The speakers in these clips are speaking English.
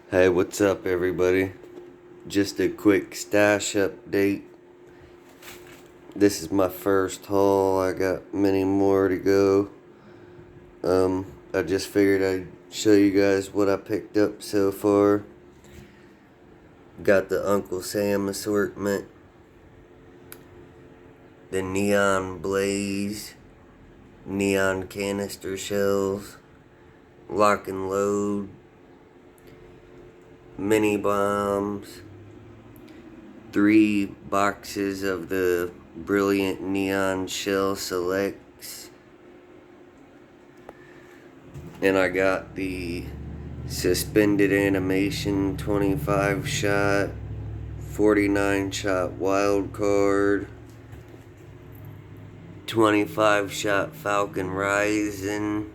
Hey, what's up, everybody? Just a quick stash update. This is my first haul. I got many more to go. I just figured I'd show you guys what I picked up so far. Got the Uncle Sam assortment, the Neon Blaze, neon canister shells, lock and load, mini bombs, 3 boxes of the Brilliant Neon Shell Selects, and I got the Suspended Animation 25 shot, 49 shot Wild Card, 25 shot Falcon Rising,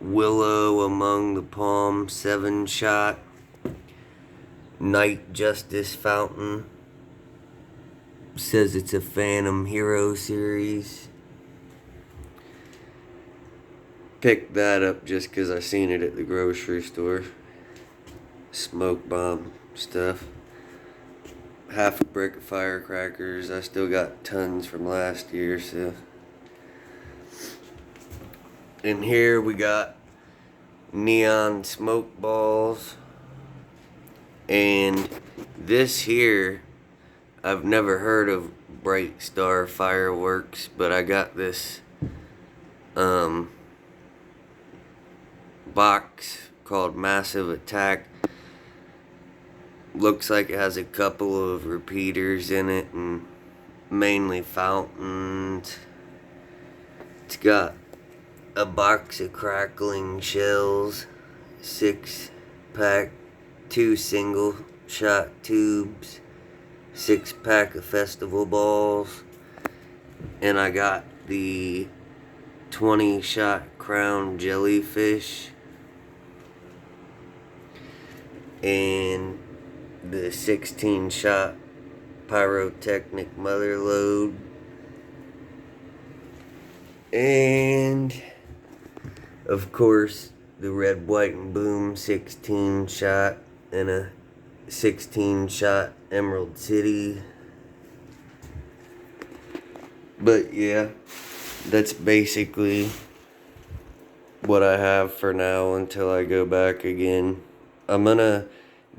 Willow Among the Palm 7 shot, Night Justice Fountain. Says it's a Phantom Hero series. Picked that up just because I seen it at the grocery store. Smoke bomb stuff. Half a brick of firecrackers. I still got tons from last year, so. In here we got neon smoke balls. And this here, I've never heard of Bright Star fireworks, but I got this box called Massive Attack. Looks like it has a couple of repeaters in it and mainly fountains. It's got a box of crackling shells, 6-pack, 2 single shot tubes, 6-pack of festival balls, and I got the 20 shot crown jellyfish and the 16 shot pyrotechnic mother load, and of course the red, white, and boom 16 shot and a 16 shot Emerald City. But yeah, that's basically what I have for now until I go back again. I'm gonna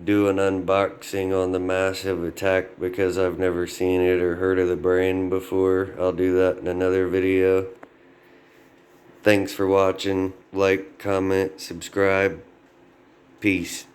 do an unboxing on the Massive Attack because I've never seen it or heard of the brand before. I'll do that in another video. Thanks for watching. Like, comment, subscribe. Peace.